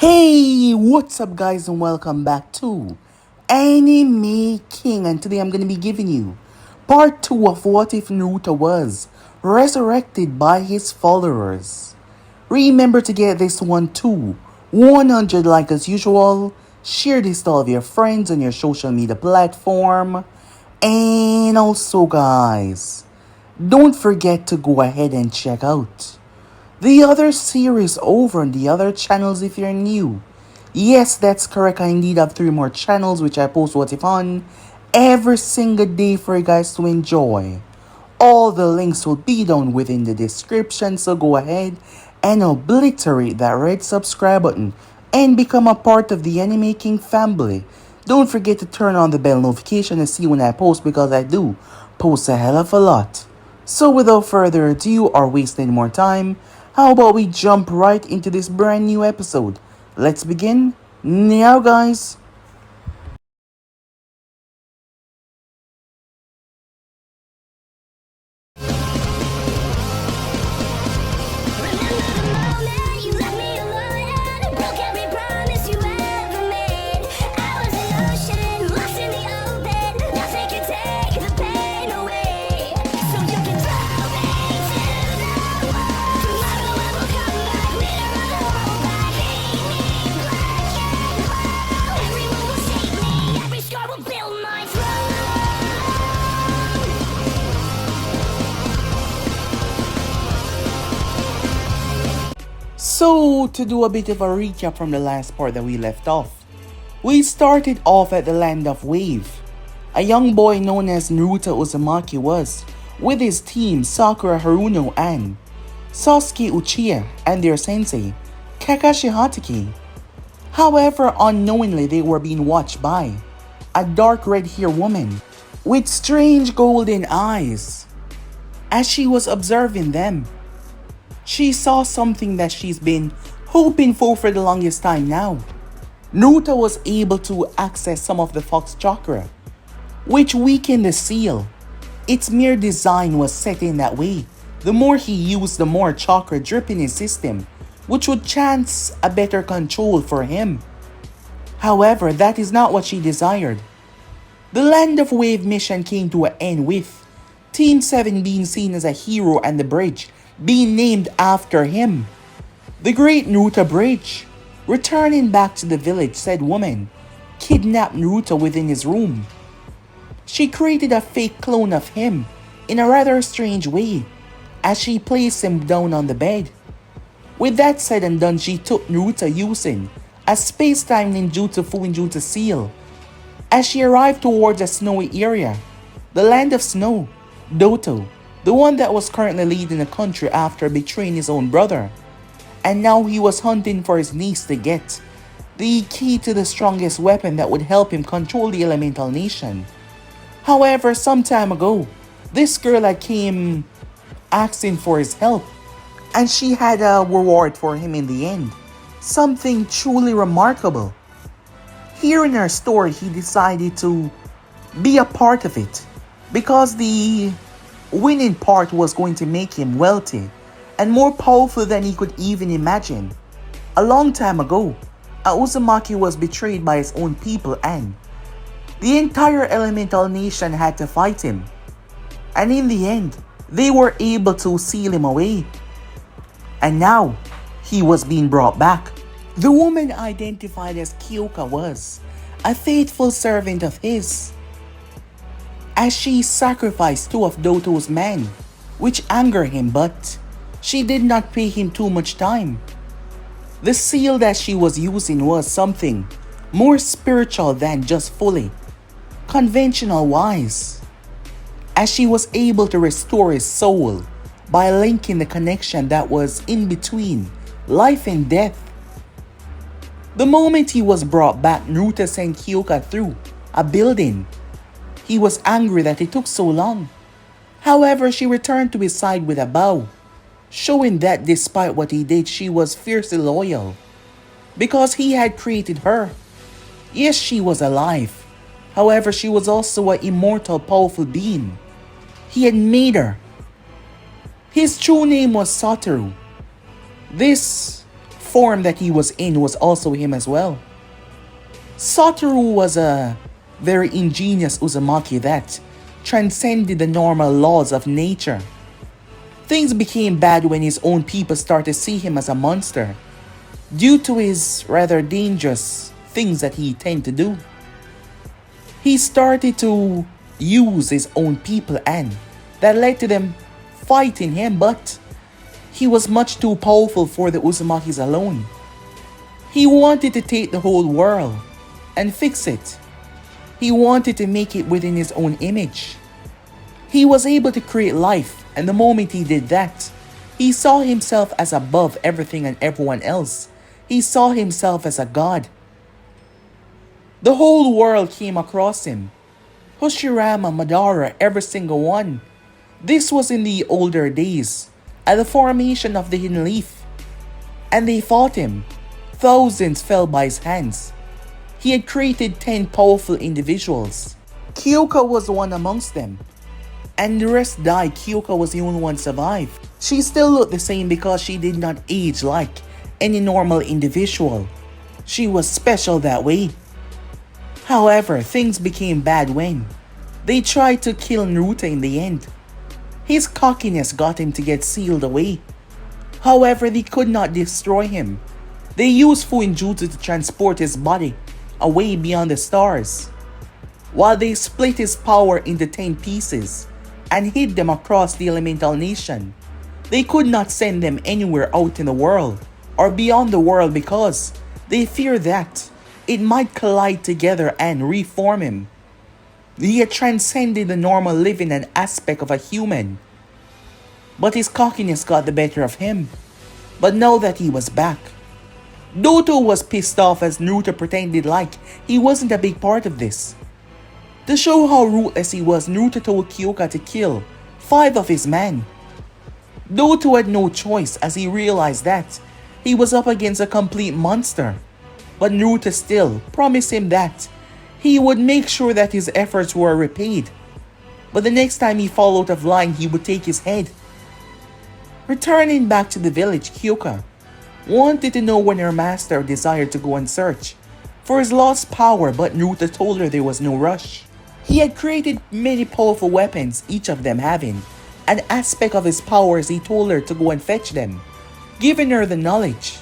Hey, what's up guys and welcome back to Anime King, and today I'm going to be giving you part 2 of What If Naruto Was Resurrected by his followers. Remember to get this one to 100 like as usual, share this to all of your friends on your social media platform, and also guys, don't forget to go ahead and check out the other series over on the other channels if you're new. Yes, that's correct. I indeed have 3 more channels which I post What If on every single day for you guys to enjoy. All the links will be down within the description, so go ahead and obliterate that red subscribe button and become a part of the Anime King family. Don't forget to turn on the bell notification to see when I post, because I do post a hell of a lot. So without further ado or wasting more time, how about we jump right into this brand new episode? Let's begin now, guys. So, to do a bit of a recap from the last part that we left off, we started off at the land of Wave. A young boy known as Naruto Uzumaki was with his team Sakura Haruno and Sasuke Uchiha and their sensei, Kakashi Hatake. However, unknowingly they were being watched by a dark red-haired woman with strange golden eyes. As she was observing them, she saw something that she's been hoping for the longest time now. Naruto was able to access some of the Fox Chakra, which weakened the seal. Its mere design was set in that way. The more he used, the more chakra drip in his system, which would chance a better control for him. However, that is not what she desired. The Land of Wave mission came to an end with Team 7 being seen as a hero and the bridge being named after him. The Great Naruto Bridge. Returning back to the village, said woman kidnapped Naruto within his room. She created a fake clone of him in a rather strange way as she placed him down on the bed. With that said and done, she took Naruto using a space-time ninjutsu Fuinjutsu seal. As she arrived towards a snowy area, the land of snow, Doto, the one that was currently leading the country after betraying his own brother, and now he was hunting for his niece to get the key to the strongest weapon that would help him control the elemental nation. However, some time ago, this girl had came asking for his help, and she had a reward for him in the end. Something truly remarkable. Hearing her story, he decided to be a part of it, because the winning part was going to make him wealthy and more powerful than he could even imagine. A long time ago, Uzumaki was betrayed by his own people and the entire elemental nation had to fight him. And in the end, they were able to seal him away. And now, he was being brought back. The woman identified as Kyoka was a faithful servant of his, as she sacrificed 2 of Doto's men, which angered him, but she did not pay him too much time. The seal that she was using was something more spiritual than just fully conventional wise, as she was able to restore his soul by linking the connection that was in between life and death. The moment he was brought back, Naruto sent Kyoka through a building. He was angry that it took so long. However, she returned to his side with a bow, showing that despite what he did, she was fiercely loyal, because he had created her. Yes, she was alive. However, she was also an immortal, powerful being. He had made her. His true name was Satur. This form that he was in was also him as well. Satoru was a very ingenious Uzumaki that transcended the normal laws of nature. Things became bad when his own people started to see him as a monster, due to his rather dangerous things that he tended to do. He started to use his own people, and that led to them fighting him, but he was much too powerful for the Uzumakis alone. He wanted to take the whole world and fix it. He wanted to make it within his own image. He was able to create life, and the moment he did that, he saw himself as above everything and everyone else. He saw himself as a god. The whole world came across him. Hoshirama, Madara, every single one. This was in the older days, at the formation of the Hidden Leaf. And they fought him. Thousands fell by his hands. He had created 10 powerful individuals. Kyoka was one amongst them. And the rest died. Kyoka was the only one survived. She still looked the same because she did not age like any normal individual. She was special that way. However, things became bad when they tried to kill Naruto in the end. His cockiness got him to get sealed away. However, they could not destroy him. They used Fuinjutsu to transport his body away beyond the stars, while they split his power into 10 pieces and hid them across the elemental nation. They could not send them anywhere out in the world or beyond the world because they feared that it might collide together and reform him. He had transcended the normal living and aspect of a human, but his cockiness got the better of him. But now that he was back, Naruto was pissed off as Naruto pretended like he wasn't a big part of this. To show how ruthless he was, Naruto told Kyoka to kill 5 of his men. Naruto had no choice as he realized that he was up against a complete monster. But Naruto still promised him that he would make sure that his efforts were repaid. But the next time he fell out of line, he would take his head. Returning back to the village, Kyoka wanted to know when her master desired to go and search for his lost power, but Naruto told her there was no rush. He had created many powerful weapons, each of them having an aspect of his powers. He told her to go and fetch them, giving her the knowledge.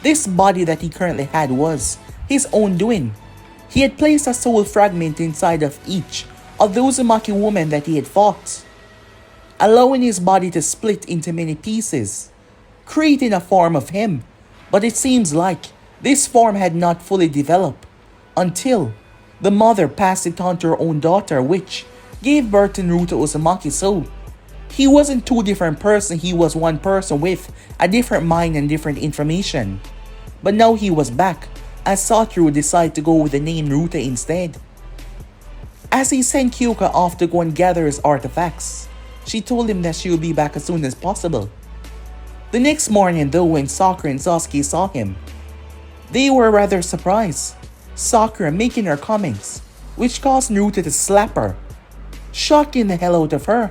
This body that he currently had was his own doing. He had placed a soul fragment inside of each of the Uzumaki women that he had fought, allowing his body to split into many pieces, creating a form of him. But it seems like this form had not fully developed until the mother passed it on to her own daughter, which gave birth to Naruto Uzumaki. So he wasn't 2 different persons, he was one person with a different mind and different information. But now he was back, as Satur decided to go with the name Naruto instead. As he sent Kyoka off to go and gather his artifacts, she told him that she would be back as soon as possible. The next morning though, when Sakura and Sasuke saw him, they were rather surprised. Sakura making her comments, which caused Naruto to slap her, shocking the hell out of her.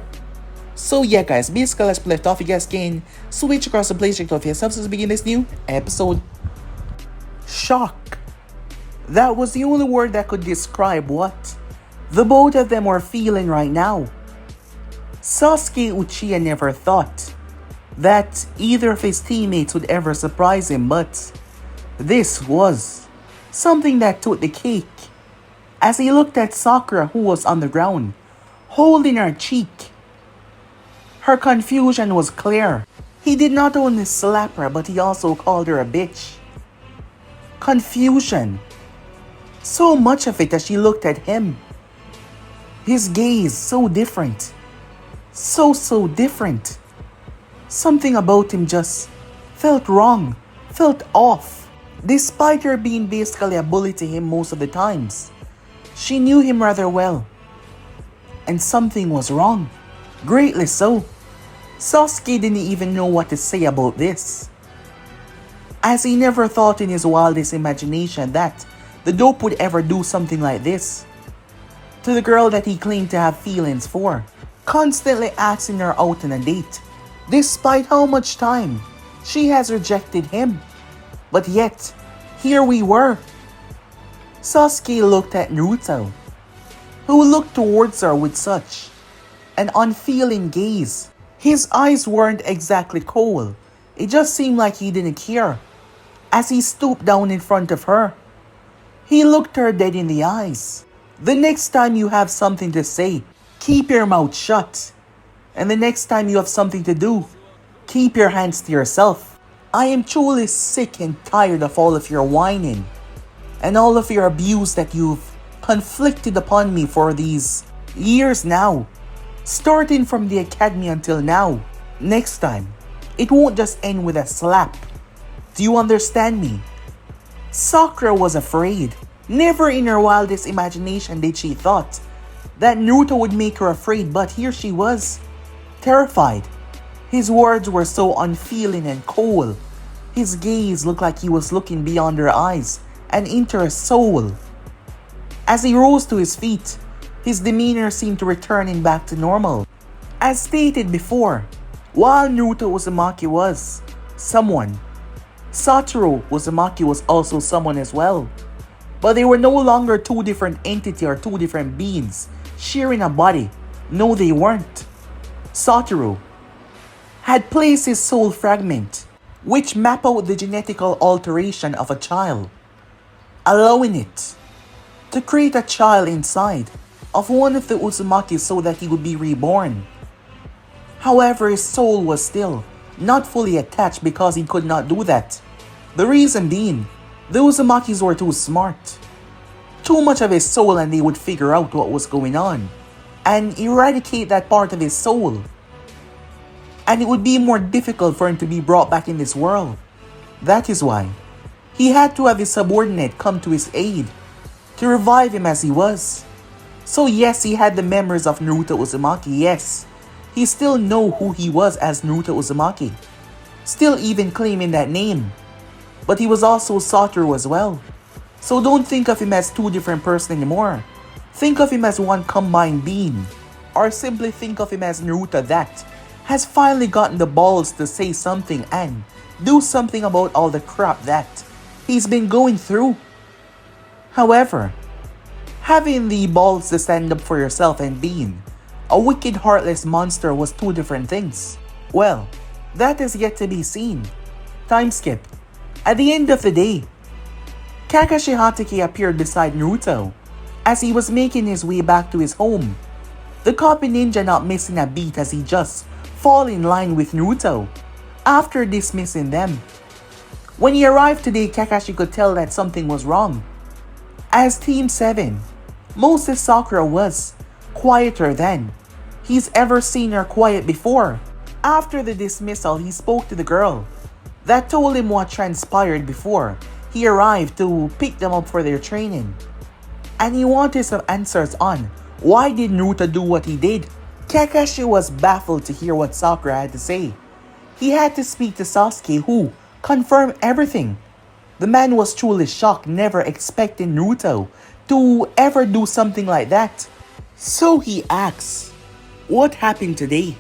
So yeah guys, basically let's left off, you guys can switch across the PlayStation of yourselves to begin this new episode. Shock. That was the only word that could describe what the both of them were feeling right now. Sasuke Uchiha never thought that either of his teammates would ever surprise him, but this was something that took the cake. As he looked at Sakura, who was on the ground, holding her cheek, her confusion was clear. He did not only slap her, but he also called her a bitch. Confusion. So much of it as she looked at him. His gaze so different. So different. Something about him just felt wrong, felt off. Despite her being basically a bully to him most of the times, she knew him rather well. And something was wrong. Greatly so. Sasuke didn't even know what to say about this, as he never thought in his wildest imagination that the dope would ever do something like this to the girl that he claimed to have feelings for, constantly asking her out on a date, despite how much time she has rejected him. But yet, here we were. Sasuke looked at Naruto, who looked towards her with such an unfeeling gaze. His eyes weren't exactly cold. It just seemed like he didn't care. As he stooped down in front of her, he looked her dead in the eyes. The next time you have something to say, keep your mouth shut. And the next time you have something to do, keep your hands to yourself. I am truly sick and tired of all of your whining and all of your abuse that you've conflicted upon me for these years now. Starting from the academy until now. Next time, it won't just end with a slap. Do you understand me? Sakura was afraid. Never in her wildest imagination did she thought that Naruto would make her afraid, but here she was, terrified. His words were so unfeeling and cold. His gaze looked like he was looking beyond her eyes and into her soul. As he rose to his feet, his demeanor seemed to returning back to normal. As stated before, while Naruto Uzumaki was someone, Satoru Uzumaki was also someone as well. But they were no longer two different entities or two different beings sharing a body. No, they weren't. Satoru had placed his soul fragment, which mapped out the genetical alteration of a child, allowing it to create a child inside of one of the Uzumaki so that he would be reborn. However, his soul was still not fully attached because he could not do that. The reason being, the Uzumakis were too smart. Too much of his soul and they would figure out what was going on and eradicate that part of his soul. And it would be more difficult for him to be brought back in this world. That is why he had to have his subordinate come to his aid to revive him as he was. So yes, he had the memories of Naruto Uzumaki, yes. He still know who he was as Naruto Uzumaki. Still even claiming that name. But he was also Satur as well. So don't think of him as two different persons anymore. Think of him as one combined being. Or simply think of him as Naruto that has finally gotten the balls to say something and do something about all the crap that he's been going through. However, having the balls to stand up for yourself and being a wicked heartless monster was two different things. Well, that is yet to be seen. Time skip. At the end of the day, Kakashi Hatake appeared beside Naruto as he was making his way back to his home. The copy ninja not missing a beat as he just fall in line with Naruto after dismissing them. When he arrived today, Kakashi could tell that something was wrong. As Team 7, Moses Sakura was quieter than he's ever seen her quiet before. After the dismissal, he spoke to the girl that told him what transpired before he arrived to pick them up for their training. And he wanted some answers on why did Naruto do what he did. Kakashi was baffled to hear what Sakura had to say. He had to speak to Sasuke, who confirmed everything. The man was truly shocked, never expecting Naruto to ever do something like that. So he asks, "What happened today?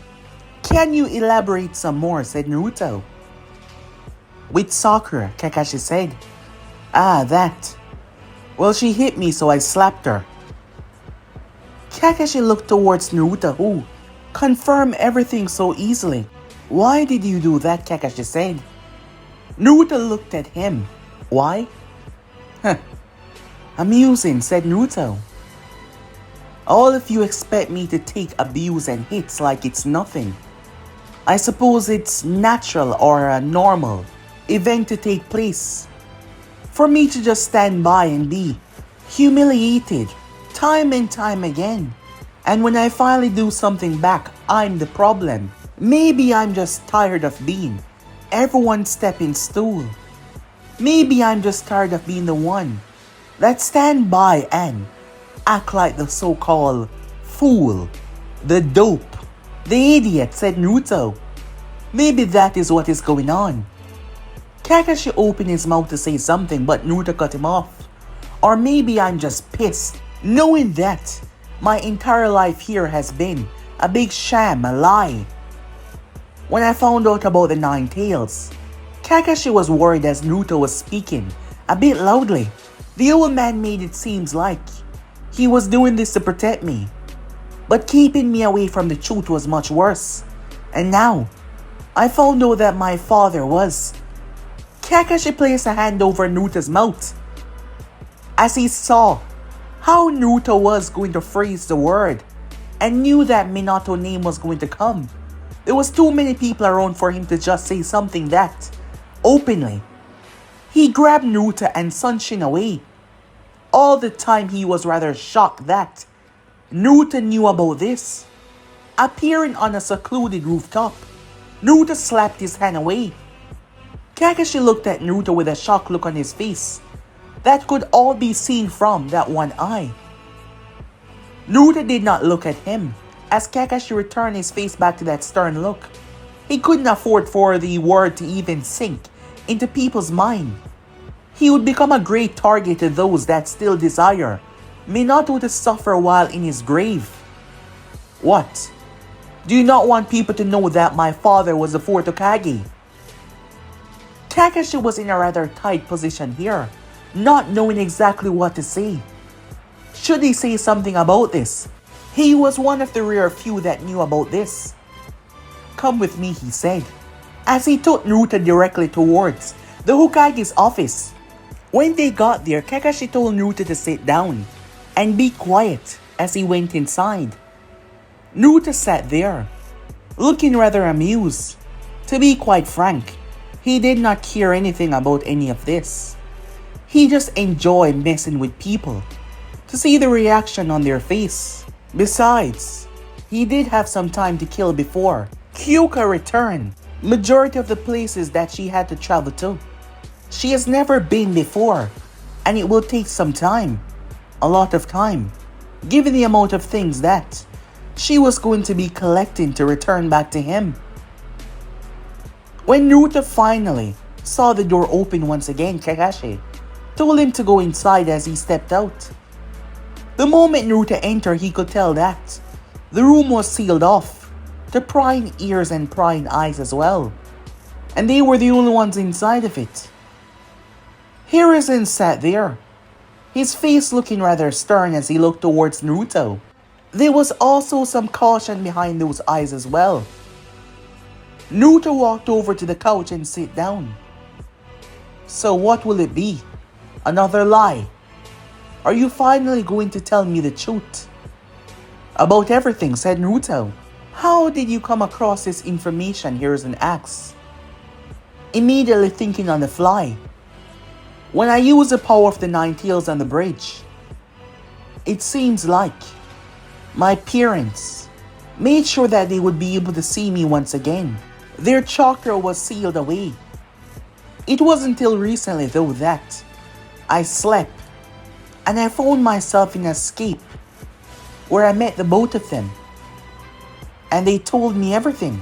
Can you elaborate some more?" said Naruto. With Sakura, Kakashi said, "Ah, that. Well, she hit me, so I slapped her." Kakashi looked towards Naruto, who confirmed everything so easily. "Why did you do that?" Kakashi said. Naruto looked at him. "Why?" "Huh. Amusing," said Naruto. "All of you expect me to take abuse and hits like it's nothing. I suppose it's natural or a normal event to take place. For me to just stand by and be humiliated time and time again. And when I finally do something back, I'm the problem. Maybe I'm just tired of being everyone's stepping stool. Maybe I'm just tired of being the one that stand by and act like the so-called fool, the dope, the idiot," said Naruto. Maybe that is what is going on. Kakashi opened his mouth to say something, but Naruto cut him off. Or maybe I'm just pissed, knowing that my entire life here has been a big sham, a lie. When I found out about the 9 tails, Kakashi was worried as Naruto was speaking, a bit loudly. The old man made it seem like he was doing this to protect me, but keeping me away from the truth was much worse. And now, I found out that my father was. Kakashi placed a hand over Naruto's mouth as he saw how Naruto was going to phrase the word and knew that Minato name was going to come. There was too many people around for him to just say something that openly. He grabbed Naruto and Sunshin away. All the time he was rather shocked that Naruto knew about this. Appearing on a secluded rooftop, Naruto slapped his hand away. Kakashi looked at Naruto with a shocked look on his face that could all be seen from that one eye. Naruto did not look at him as Kakashi returned his face back to that stern look. He couldn't afford for the word to even sink into people's mind. He would become a great target to those that still desire Minato to suffer while in his grave. What? Do you not want people to know that my father was the fourth Hokage? Kakashi was in a rather tight position here, not knowing exactly what to say. Should he say something about this? He was one of the rare few that knew about this. Come with me, he said, as he took Naruto directly towards the Hokage's office. When they got there, Kakashi told Naruto to sit down and be quiet as he went inside. Naruto sat there, looking rather amused. To be quite frank, he did not care anything about any of this. He just enjoyed messing with people, to see the reaction on their face. Besides, he did have some time to kill before Kyoka returned. Majority of the places that she had to travel to, she has never been before, and it will take some time, a lot of time, given the amount of things that she was going to be collecting to return back to him. When Naruto finally saw the door open once again, Kakashi told him to go inside as he stepped out. The moment Naruto entered, he could tell that the room was sealed off to prying ears and prying eyes as well, and they were the only ones inside of it. Hiruzen sat there, his face looking rather stern as he looked towards Naruto. There was also some caution behind those eyes as well. Naruto walked over to the couch and sat down. So what will it be? Another lie? Are you finally going to tell me the truth? About everything, said Naruto. How did you come across this information? Hiruzen asked, immediately thinking on the fly. When I used the power of the Nine Tails on the bridge, it seems like my parents made sure that they would be able to see me once again. Their chakra was sealed away. It wasn't until recently though that I slept and I found myself in an escape where I met the both of them. And they told me everything,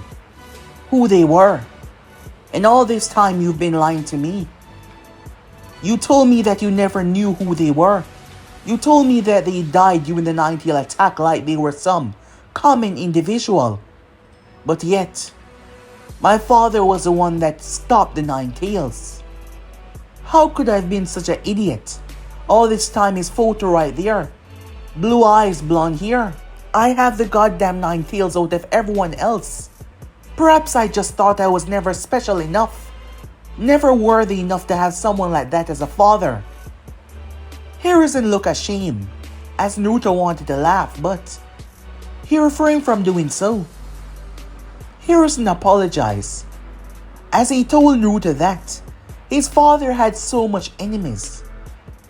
who they were. And all this time you've been lying to me. You told me that you never knew who they were. You told me that they died during the Nine-Tail attack like they were some common individual. But yet, my father was the one that stopped the Nine Tails. How could I have been such an idiot? All this time his photo right there. Blue eyes, blonde hair. I have the goddamn Nine Tails out of everyone else. Perhaps I just thought I was never special enough. Never worthy enough to have someone like that as a father. Hiruzen looked ashamed, as Naruto wanted to laugh, but he refrained from doing so. Hiruzen apologized, as he told Naruto that his father had so much enemies.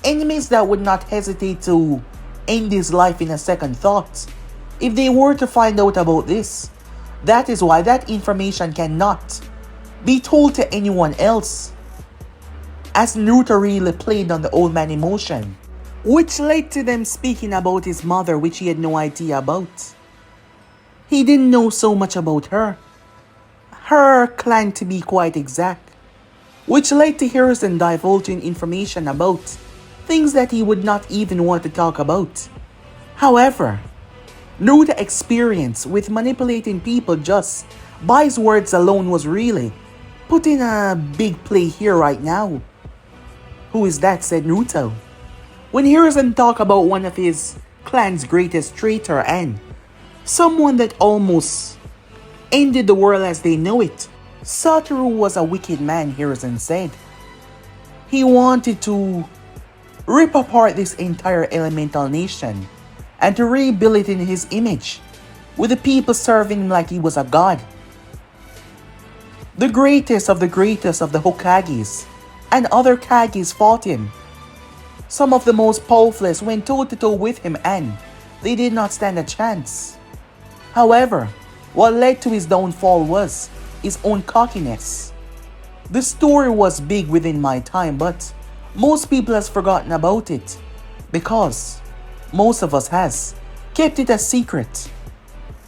Enemies that would not hesitate to end his life in a second thought if they were to find out about this. That is why that information cannot be told to anyone else. As Naruto really played on the old man emotion, which led to them speaking about his mother, which he had no idea about. He didn't know so much about her clan to be quite exact, which led to Hiruzen divulging information about things that he would not even want to talk about. However, Naruto's experience with manipulating people just by his words alone was really put in a big play here right now. Who is that? Said Naruto. When Hiruzen talked about one of his clan's greatest traitor and someone that almost ended the world as they know it. Satur was a wicked man, Hiruzen said. He wanted to rip apart this entire elemental nation and to rebuild it in his image, with the people serving him like he was a god. The greatest of the Hokages and other Kages fought him. Some of the most powerful went toe-to-toe with him and they did not stand a chance. However, what led to his downfall was his own cockiness. The story was big within my time, but most people has forgotten about it because most of us has kept it a secret.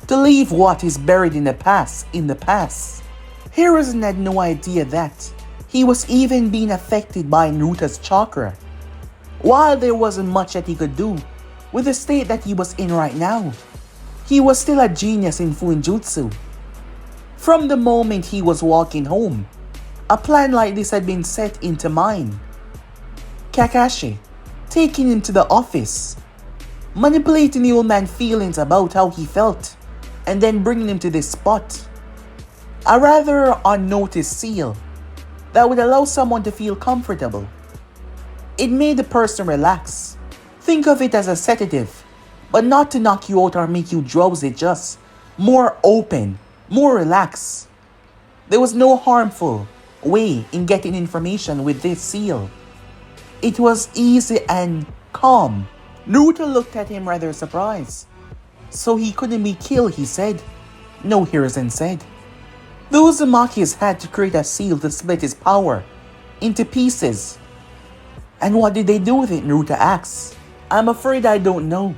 To leave what is buried in the past in the past. Hiruzen had no idea that he was even being affected by Naruto's chakra. While there wasn't much that he could do with the state that he was in right now, he was still a genius in Fuinjutsu. From the moment he was walking home, a plan like this had been set into mind. Kakashi taking him to the office, manipulating the old man's feelings about how he felt, and then bringing him to this spot. A rather unnoticed seal that would allow someone to feel comfortable. It made the person relax. Think of it as a sedative, but not to knock you out or make you drowsy, just more open, more relaxed. There was no harmful way in getting information with this seal. It was easy and calm. Naruto looked at him rather surprised. So he couldn't be killed, he said. No, Hiruzen said. The Uzumakis had to create a seal to split his power into pieces. And what did they do with it? Naruto asked. I'm afraid I don't know.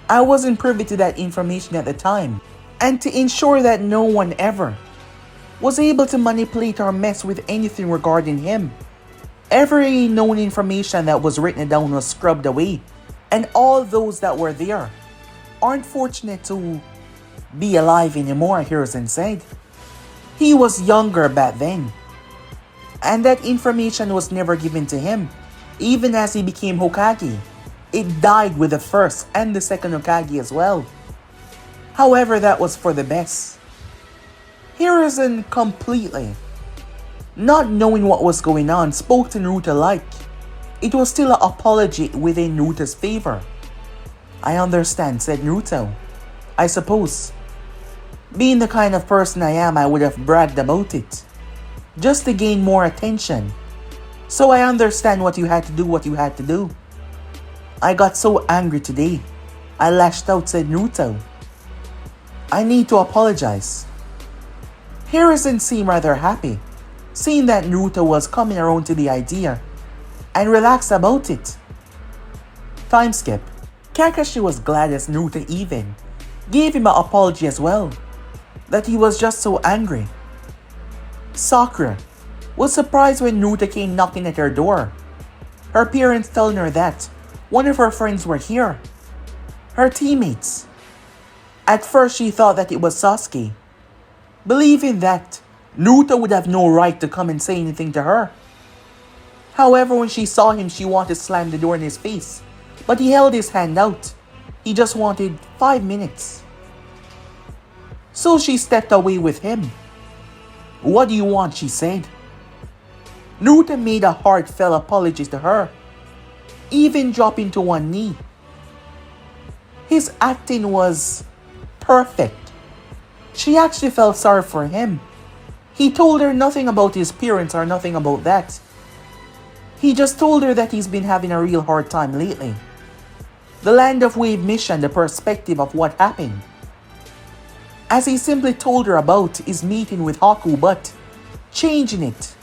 I wasn't privy to that information at the time. And to ensure that no one ever was able to manipulate or mess with anything regarding him, every known information that was written down was scrubbed away. And all those that were there aren't fortunate to be alive anymore, Hiruzen said. He was younger back then, and that information was never given to him. Even as he became Hokage, it died with the first and the second Hokage as well. However, that was for the best. Hiruzen, completely not knowing what was going on, spoke to Naruto like it was still an apology within Naruto's favor. I understand, said Naruto. I suppose, being the kind of person I am, I would have bragged about it, just to gain more attention. So I understand what you had to do. I got so angry today. I lashed out, said Naruto. I need to apologize. Hiruzen seemed rather happy, seeing that Naruto was coming around to the idea, and relaxed about it. Time skip. Kakashi was glad as Naruto even gave him an apology as well, that he was just so angry. Sakura was surprised when Naruto came knocking at her door, her parents telling her that one of her friends were here, her teammates. At first she thought that it was Sasuke, believing that Naruto would have no right to come and say anything to her. However, when she saw him, she wanted to slam the door in his face, but he held his hand out. He just wanted 5 minutes. So she stepped away with him. What do you want? She said. Naruto made a heartfelt apology to her, even dropping to one knee. His acting was perfect. She actually felt sorry for him. He told her nothing about his parents or nothing about that. He just told her that he's been having a real hard time lately. The Land of Wave mission, the perspective of what happened. As he simply told her about his meeting with Haku, but changing it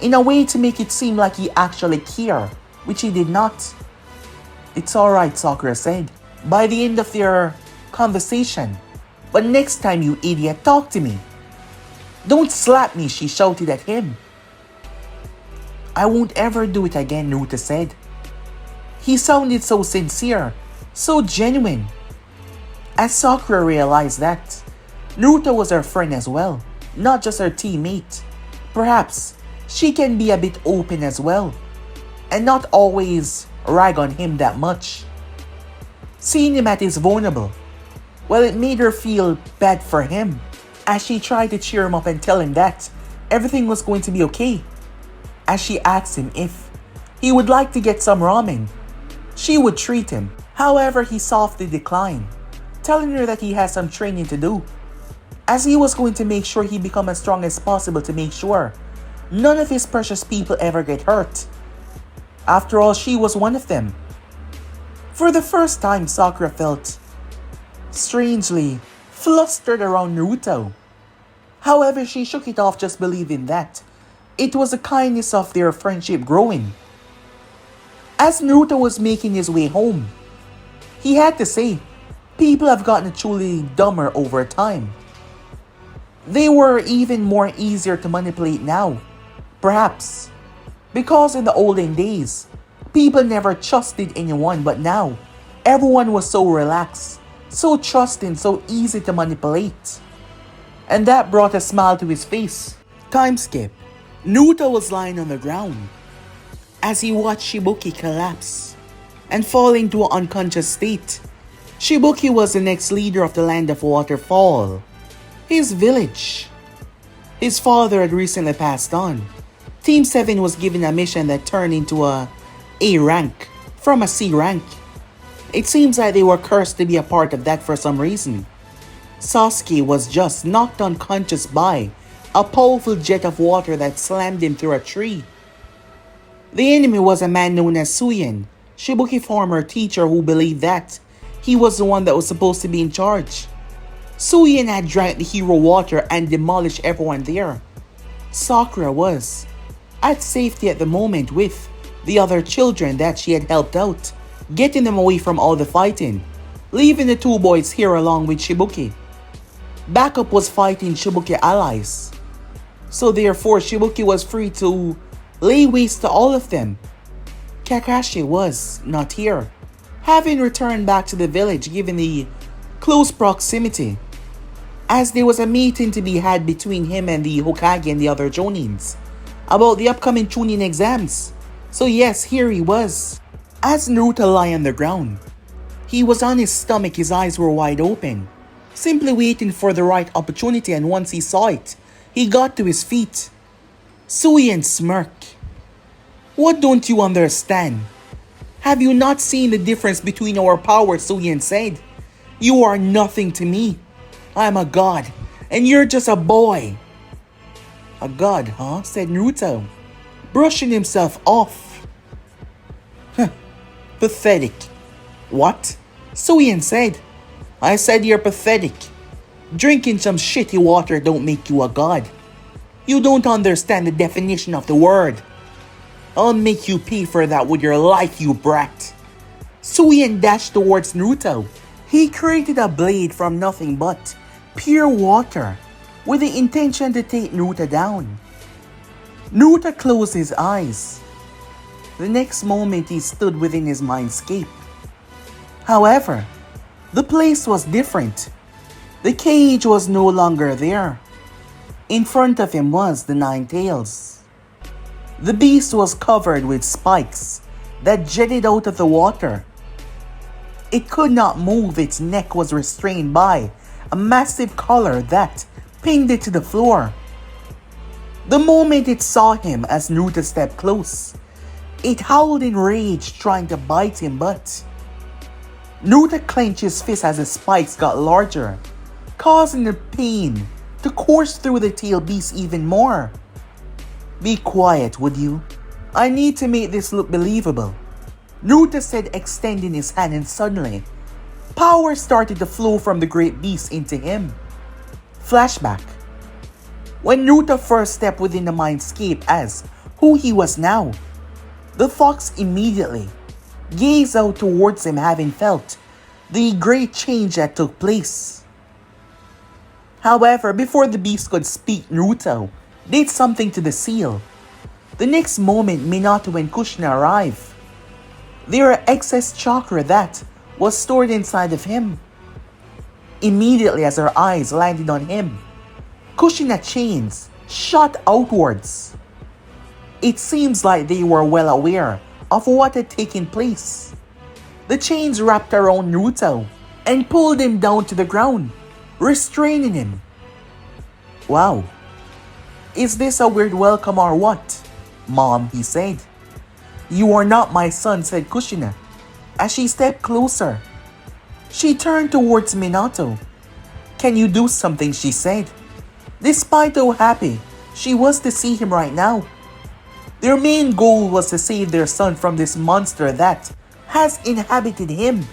in a way to make it seem like he actually cared, which he did not. It's alright, Sakura said, by the end of their conversation. But next time, you idiot, talk to me. Don't slap me, she shouted at him. I won't ever do it again, Naruto said. He sounded so sincere, so genuine. As Sakura realized that Naruto was her friend as well, not just her teammate. Perhaps she can be a bit open as well, and not always rag on him that much. Seeing him at his vulnerable, well, it made her feel bad for him, as she tried to cheer him up and tell him that everything was going to be okay. As she asked him if he would like to get some ramen, she would treat him. However, he softly declined, telling her that he has some training to do, as he was going to make sure he become as strong as possible to make sure none of his precious people ever get hurt. After all, she was one of them. For the first time, Sakura felt strangely flustered around Naruto. However, she shook it off, just believing that it was the kindness of their friendship growing. As Naruto was making his way home, he had to say, people have gotten truly dumber over time. They were even more easier to manipulate now, perhaps because in the olden days, people never trusted anyone, but now everyone was so relaxed, so trusting, so easy to manipulate. And that brought a smile to his face. Time skip. Naruto was lying on the ground as he watched Shibuki collapse and fall into an unconscious state. Shibuki was the next leader of the land of Waterfall, his village. His father had recently passed on. Team 7 was given a mission that turned into a A rank from a C rank. It seems like they were cursed to be a part of that for some reason. Sasuke was just knocked unconscious by a powerful jet of water that slammed him through a tree. The enemy was a man known as Suyin, Shibuki's former teacher, who believed that he was the one that was supposed to be in charge. Suyin had drank the hero water and demolished everyone there. Sakura was at safety at the moment with the other children that she had helped out, getting them away from all the fighting, leaving the two boys here along with Shibuki. Backup was fighting Shibuki allies, so therefore Shibuki was free to lay waste to all of them. Kakashi was not here, having returned back to the village given the close proximity, as there was a meeting to be had between him and the Hokage and the other Chunins about the upcoming Chunin exams. So yes, here he was. As Naruto lay on the ground, he was on his stomach, his eyes were wide open, simply waiting for the right opportunity, and once he saw it, he got to his feet. Suyin smirked. What don't you understand? Have you not seen the difference between our powers? Suyin said. You are nothing to me. I'm a god, and you're just a boy. A god, huh? Said Naruto, brushing himself off. Pathetic. What? Suyin said. I said you're pathetic. Drinking some shitty water don't make you a god. You don't understand the definition of the word. I'll make you pay for that with your life, you brat. Suyin dashed towards Naruto. He created a blade from nothing but pure water with the intention to take Naruto down. Naruto closed his eyes. The next moment he stood within his mindscape. However, the place was different. The cage was no longer there. In front of him was the Nine Tails. The beast was covered with spikes that jetted out of the water. It could not move, its neck was restrained by a massive collar that pinned it to the floor. The moment it saw him as Naruto stepped close, it howled in rage, trying to bite him, but Naruto clenched his fist as the spikes got larger, causing the pain to course through the tail beast even more. Be quiet, would you? I need to make this look believable, Naruto said, extending his hand, and suddenly, power started to flow from the great beast into him. Flashback. When Naruto first stepped within the mindscape as who he was now, the fox immediately gazed out towards him, having felt the great change that took place. However, before the beast could speak, Naruto did something to the seal. The next moment, Minato and Kushina arrived. There were excess chakra that was stored inside of him. Immediately as her eyes landed on him, Kushina changed. shot outwards. It seems like they were well aware of what had taken place. The chains wrapped around Naruto and pulled him down to the ground, restraining him. Wow. Is this a weird welcome or what? Mom, he said. You are not my son, said Kushina, as she stepped closer. She turned towards Minato. Can you do something, she said. Despite how happy she was to see him right now. Their main goal was to save their son from this monster that has inhabited him.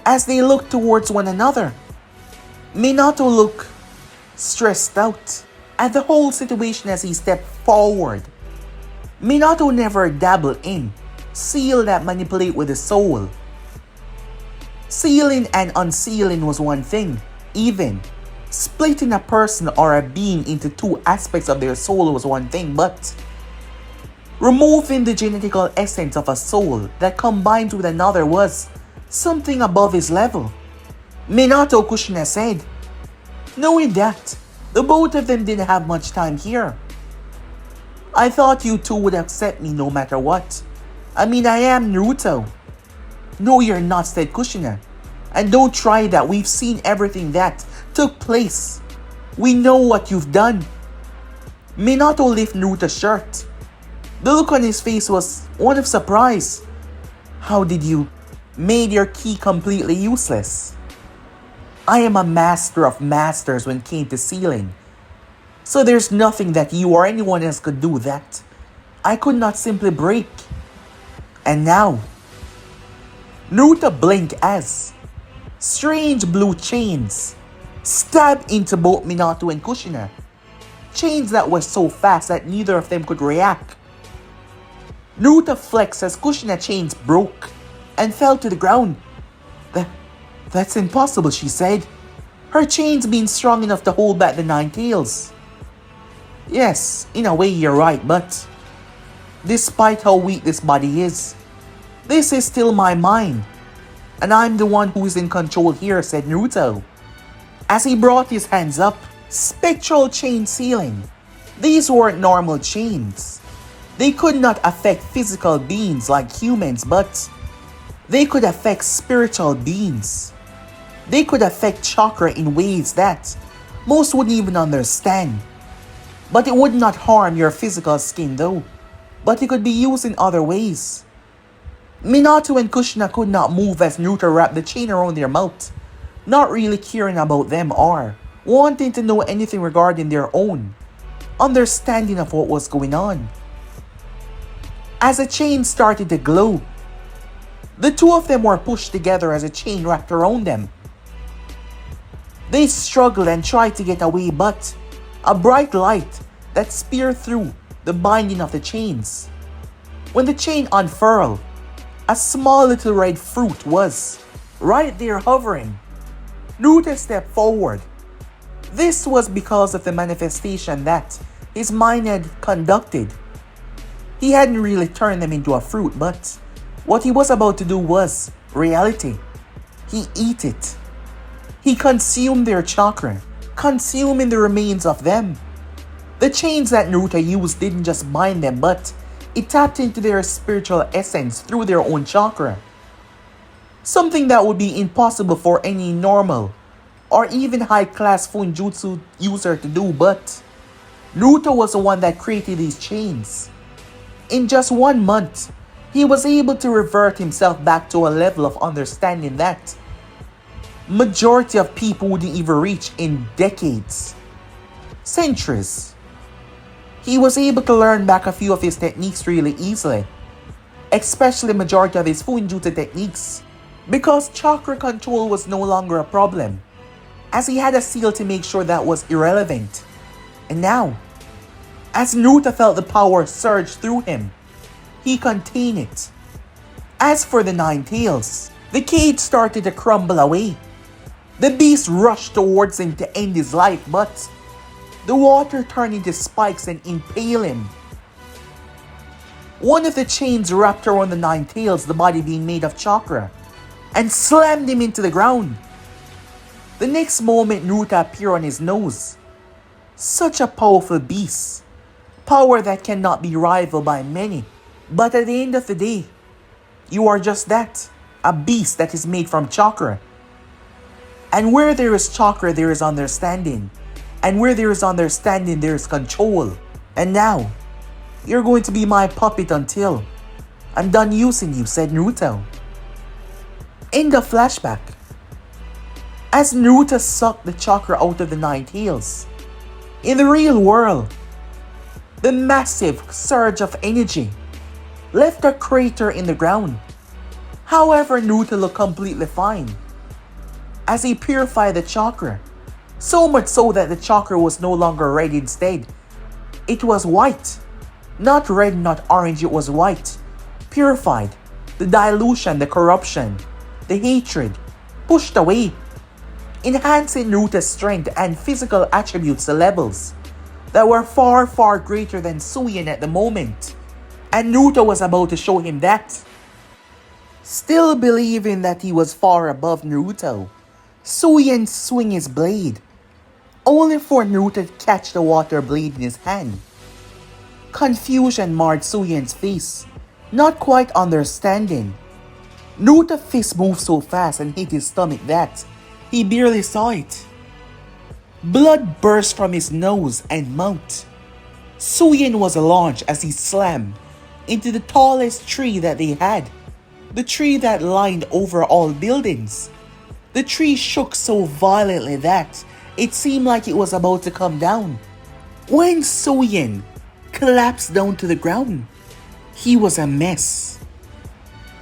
As they looked towards one another, Minato looked stressed out at the whole situation as he stepped forward. Minato never dabbled in seal that manipulate with the soul. Sealing and unsealing was one thing. Even splitting a person or a being into two aspects of their soul was one thing, but removing the genetical essence of a soul that combined with another was something above his level. Minato, Kushina said. Knowing that, the both of them didn't have much time here. I thought you two would accept me no matter what. I mean, I am Naruto. No, you're not, said Kushina. And don't try that. We've seen everything that took place. We know what you've done. Minato lifted Naruto's shirt. The look on his face was one of surprise. How did you made your ki completely useless? I am a master of masters when it came to sealing. So there's nothing that you or anyone else could do that I could not simply break. And now, Naruto blinked as strange blue chains stabbed into both Minato and Kushina. Chains that were so fast that neither of them could react. Naruto flexed as Kushina chains broke and fell to the ground. That's impossible, she said. Her chains being strong enough to hold back the nine tails. Yes, in a way you're right, but despite how weak this body is, this is still my mind. And I'm the one who is in control here, said Naruto. As he brought his hands up, spectral chain sealing. These weren't normal chains. They could not affect physical beings like humans, but they could affect spiritual beings. They could affect chakra in ways that most wouldn't even understand. But it would not harm your physical skin though. But it could be used in other ways. Minato and Kushina could not move as Naruto wrapped the chain around their mouth, not really caring about them or wanting to know anything regarding their own understanding of what was going on. As the chain started to glow, the two of them were pushed together as a chain wrapped around them. They struggled and tried to get away, but a bright light that speared through the binding of the chains. When the chain unfurled, a small little red fruit was right there hovering. Naruto stepped forward. This was because of the manifestation that his mind had conducted. He hadn't really turned them into a fruit, but what he was about to do was reality. He ate it. He consumed their chakra, consuming the remains of them. The chains that Naruto used didn't just bind them, but it tapped into their spiritual essence through their own chakra. Something that would be impossible for any normal or even high-class Funjutsu user to do, but Naruto was the one that created these chains. In just 1 month, he was able to revert himself back to a level of understanding that majority of people wouldn't even reach in decades, centuries. He was able to learn back a few of his techniques really easily, especially majority of his Funjutsu techniques, because chakra control was no longer a problem, as he had a seal to make sure that was irrelevant. And now, as Naruto felt the power surge through him, he contained it. As for the nine tails, the cage started to crumble away. The beast rushed towards him to end his life, but the water turned into spikes and impaled him. One of the chains wrapped around the nine tails, the body being made of chakra, and slammed him into the ground. The next moment, Naruto appeared on his nose, Such a powerful beast. Power that cannot be rivaled by many. But at the end of the day, you are just that. A beast that is made from chakra. And where there is chakra, there is understanding. And where there is understanding, there is control. And now, you're going to be my puppet until I'm done using you, said Naruto. In the flashback, as Naruto sucked the chakra out of the Nine Tails, in the real world, the massive surge of energy left a crater in the ground. However, Naruto looked completely fine as he purified the chakra, so much so that the chakra was no longer red. Instead, it was white. Not red, not orange, it was white. Purified. The dilution, the corruption, the hatred pushed away, enhancing Naruto's strength and physical attributes to levels that were far, far greater than Suyin at the moment. And Naruto was about to show him that. Still believing that he was far above Naruto, Suyin swung his blade, only for Naruto to catch the water blade in his hand. Confusion marred Suyin's face, not quite understanding. Naruto's fist moved so fast and hit his stomach that he barely saw it. Blood burst from his nose and mouth. Suyin was launched as he slammed into the tallest tree that they had, the tree that lined over all buildings. The tree shook so violently that it seemed like it was about to come down. When Suyin collapsed down to the ground, he was a mess.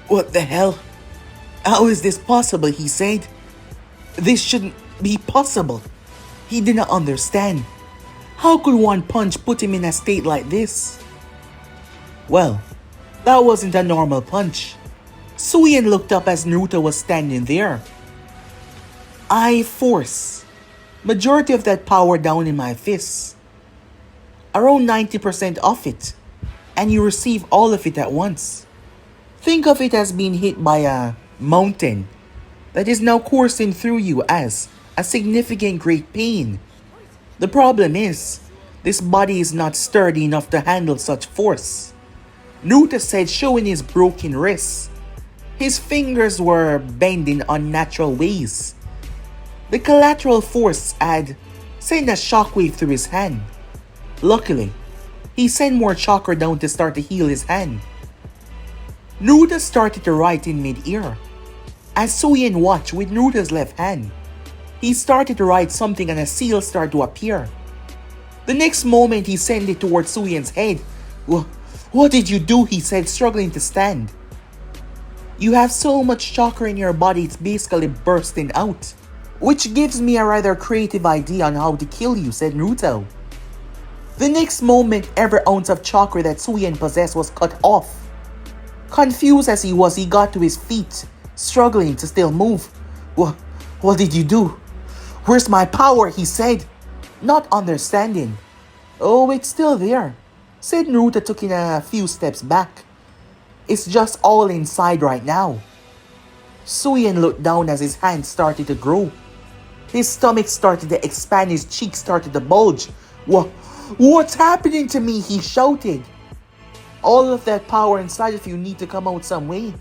"What the hell? How is this possible?" he said. "This shouldn't be possible." He did not understand. How could one punch put him in a state like this? Well, that wasn't a normal punch. Suyin looked up as Naruto was standing there. "I force majority of that power down in my fists. Around 90% of it. And you receive all of it at once. Think of it as being hit by a mountain that is now coursing through you as a significant great pain. The problem is, this body is not sturdy enough to handle such force," Naruto said, showing his broken wrists. His fingers were bending unnatural ways. The collateral force had sent a shockwave through his hand. Luckily, he sent more chakra down to start to heal his hand. Naruto started to write in mid-air. As Suyin watched with Naruto's left hand, he started to write something and a seal started to appear. The next moment, he sent it towards Suyin's head. What did you do?" he said, struggling to stand. "You have so much chakra in your body, it's basically bursting out. Which gives me a rather creative idea on how to kill you," said Naruto. The next moment, every ounce of chakra that Suyin possessed was cut off. Confused as he was, he got to his feet, struggling to still move. What did you do? Where's my power?" he said, not understanding. "Oh, it's still there," said Naruto, taking a few steps back. "It's just all inside right now." Suyin looked down as his hands started to grow. His stomach started to expand, his cheeks started to bulge. What's happening to me?" he shouted. "All of that power inside of you need to come out some way.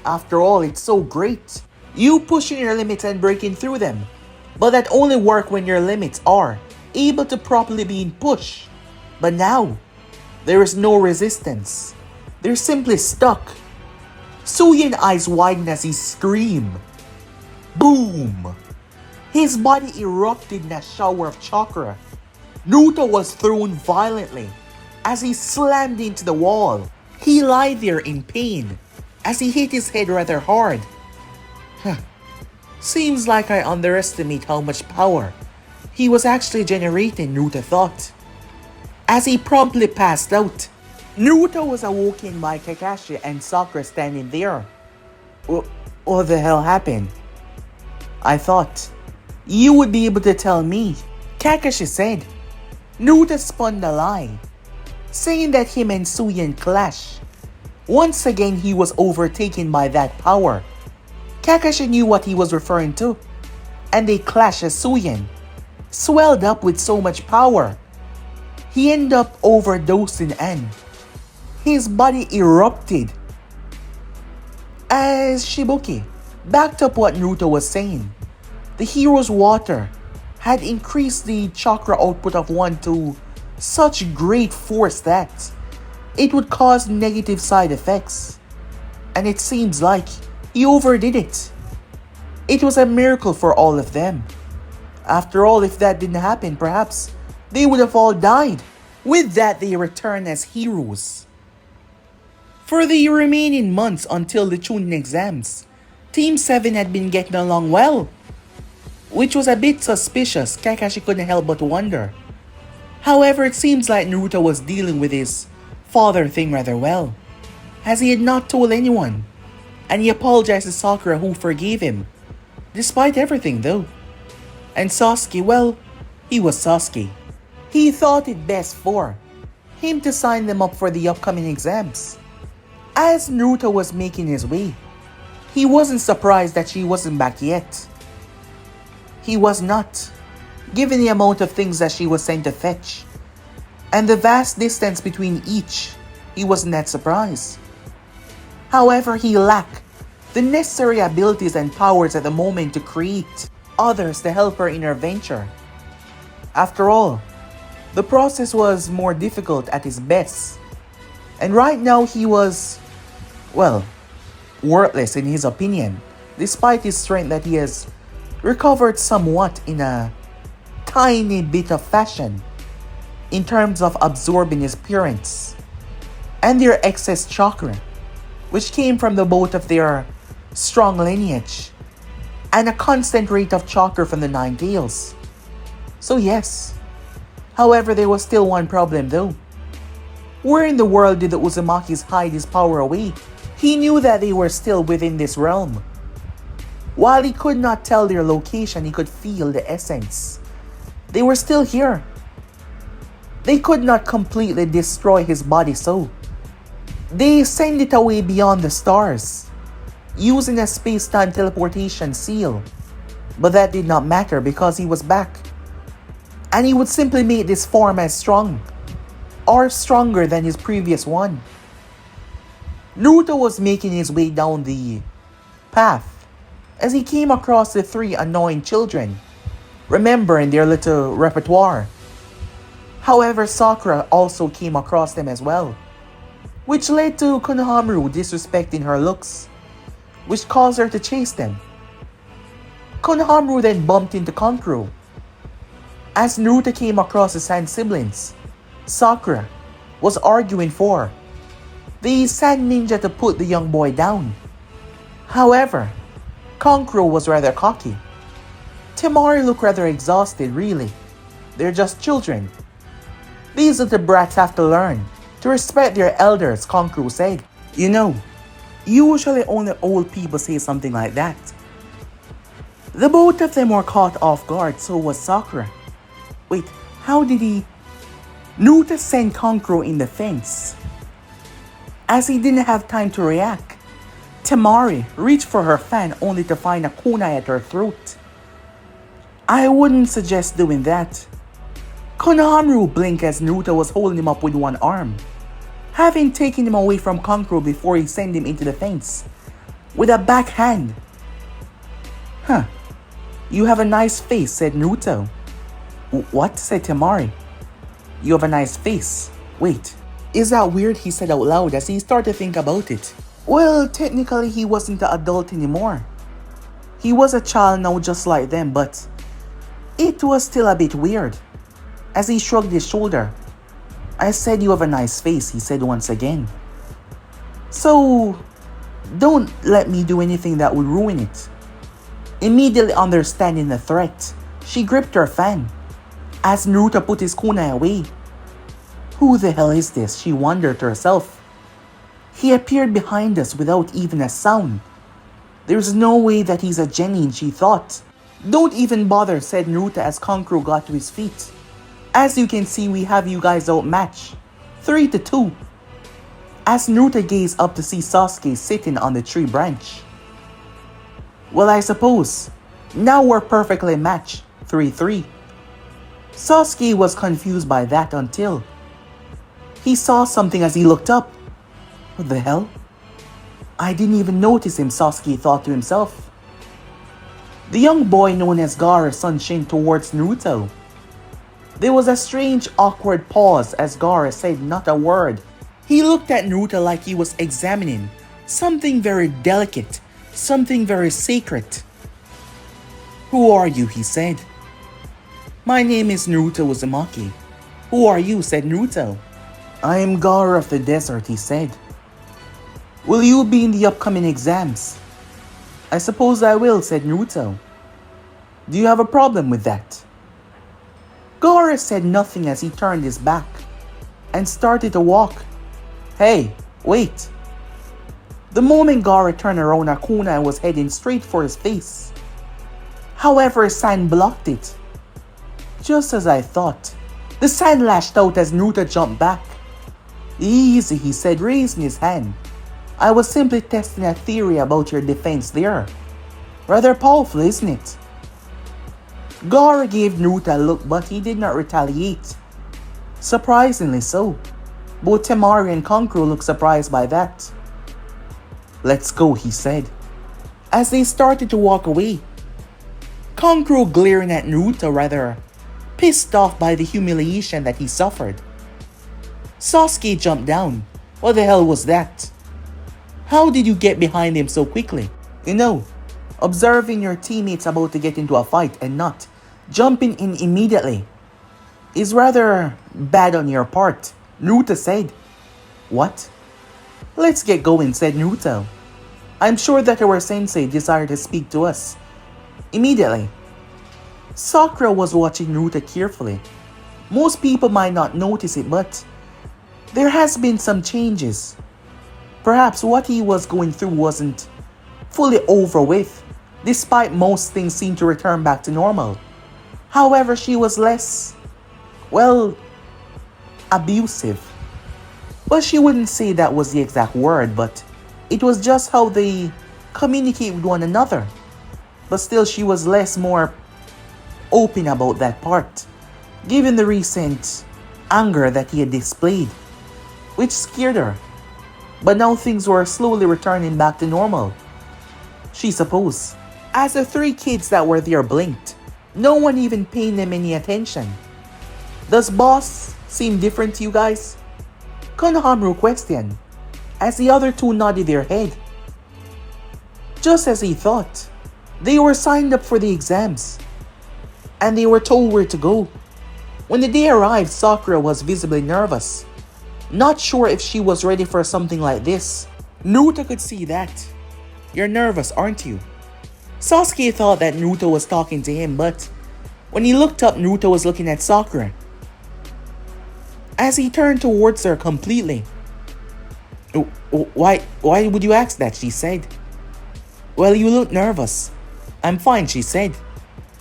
After all, it's so great. You pushing your limits and breaking through them. But that only works when your limits are able to properly be pushed. But now, there is no resistance. They're simply stuck." Suyin's eyes widened as he screamed. Boom! His body erupted in a shower of chakra. Naruto was thrown violently as he slammed into the wall. He lay there in pain as he hit his head rather hard. Seems like I underestimate how much power he was actually generating, Naruto thought. As he promptly passed out, Naruto was awoken by Kakashi and Sakura standing there. What the hell happened? I thought you would be able to tell me, Kakashi said. Naruto spun the lie, saying that him and Suyin clashed. Once again, he was overtaken by that power. Kakashi knew what he was referring to, and they clashed as Suyin. swelled up with so much power. He ended up overdosing and his body erupted. As Shibuki backed up what Naruto was saying, the hero's water had increased the chakra output of one to such great force that it would cause negative side effects. And it seems like he overdid it. It was a miracle for all of them. After all, if that didn't happen, perhaps they would have all died. With that, they returned as heroes. For the remaining months until the Chunin exams, Team 7 had been getting along well, which was a bit suspicious. Kakashi couldn't help but wonder. However, it seems like Naruto was dealing with his father thing rather well, as he had not told anyone, and he apologized to Sakura, who forgave him, despite everything though. And Sasuke, well, he was Sasuke. He thought it best for him to sign them up for the upcoming exams. As Naruto was making his way, he wasn't surprised that she wasn't back yet. He was not, given the amount of things that she was sent to fetch, and the vast distance between each. He wasn't that surprised. However, he lacked the necessary abilities and powers at the moment to create others to help her in her venture. After all, the process was more difficult at its best, and right now he was, well, worthless in his opinion, despite his strength that he has recovered somewhat in a tiny bit of fashion in terms of absorbing his parents and their excess chakra, which came from the both of their strong lineage and a constant rate of chakra from the Nine Tails. So yes, however, there was still one problem though. Where in the world did the Uzumakis hide his power away? He knew that they were still within this realm. While he could not tell their location, he could feel the essence. They were still here. They could not completely destroy his body, so they sent it away beyond the stars, using a space-time teleportation seal. But that did not matter because he was back. And he would simply make this form as strong, or stronger than his previous one. Naruto was making his way down the path as he came across the three annoying children, remembering their little repertoire. However, Sakura also came across them as well, which led to Konohamaru disrespecting her looks, which caused her to chase them. Konohamaru then bumped into Kankuro. As Naruto came across his Sand siblings, Sakura was arguing for the Sand Ninja to put the young boy down. However, Kankuro was rather cocky. Temari looked rather exhausted, really. They're just children. These little brats have to learn to respect their elders, Kankuro said. You know, usually only old people say something like that. The both of them were caught off guard, so was Sakura. Wait, how did he? Naruto sent Kankuro in the fence. As he didn't have time to react, Temari reached for her fan only to find a kunai at her throat. I wouldn't suggest doing that. Konohamaru blinked as Naruto was holding him up with one arm, having taken him away from Kankuro before he sent him into the fence with a backhand. Huh, you have a nice face, said Naruto. What? Said Temari. You have a nice face. Wait, is that weird? He said out loud as he started to think about it. Well, technically he wasn't an adult anymore. He was a child now just like them, but it was still a bit weird. As he shrugged his shoulder. I said you have a nice face, he said once again. So, don't let me do anything that would ruin it. Immediately understanding the threat, she gripped her fan. As Naruto put his kunai away. Who the hell is this? She wondered to herself. He appeared behind us without even a sound. There's no way that he's a genin, she thought. Don't even bother, said Naruto as Kankuro got to his feet. As you can see, we have you guys outmatched. 3-2. As Naruto gazed up to see Sasuke sitting on the tree branch. Well, I suppose. Now we're perfectly matched. 3-3. Sasuke was confused by that until he saw something as he looked up. What the hell? I didn't even notice him, Sasuke thought to himself. The young boy known as Gaara sunshined towards Naruto. There was a strange, awkward pause as Gaara said not a word. He looked at Naruto like he was examining something very delicate, something very sacred. Who are you? He said. My name is Naruto Uzumaki. Who are you? Said Naruto. I am Gaara of the desert, he said. Will you be in the upcoming exams? I suppose I will, said Naruto. Do you have a problem with that? Gaara said nothing as he turned his back and started to walk. Hey, wait. The moment Gaara turned around, Akuna was heading straight for his face. However, sand blocked it. Just as I thought. The sand lashed out as Naruto jumped back. Easy, he said, raising his hand. I was simply testing a theory about your defense there. Rather powerful, isn't it? Gaara gave Naruto a look, but he did not retaliate. Surprisingly so. Both Temari and Kankuro looked surprised by that. Let's go, he said, as they started to walk away. Kankuro glaring at Naruto, rather pissed off by the humiliation that he suffered. Sasuke jumped down. What the hell was that? How did you get behind him so quickly? You know, observing your teammates about to get into a fight and not jumping in immediately is rather bad on your part, Naruto said. What? Let's get going, said Naruto. I'm sure that our sensei desired to speak to us immediately. Sakura was watching Naruto carefully. Most people might not notice it, but there has been some changes. Perhaps what he was going through wasn't fully over with, despite most things seemed to return back to normal. However, she was less, well, abusive. Well, she wouldn't say that was the exact word, but it was just how they communicate with one another. But still, she was more open about that part, given the recent anger that he had displayed, which scared her. But now things were slowly returning back to normal, she supposed. As the three kids that were there blinked, no one even paying them any attention. Does boss seem different to you guys? Konohamaru questioned, as the other two nodded their head. Just as he thought, they were signed up for the exams, and they were told where to go. When the day arrived, Sakura was visibly nervous, not sure if she was ready for something like this. Naruto could see that. You're nervous, aren't you? Sasuke thought that Naruto was talking to him, but when he looked up, Naruto was looking at Sakura. As he turned towards her completely. Why would you ask that? She said. Well, you look nervous. I'm fine, she said,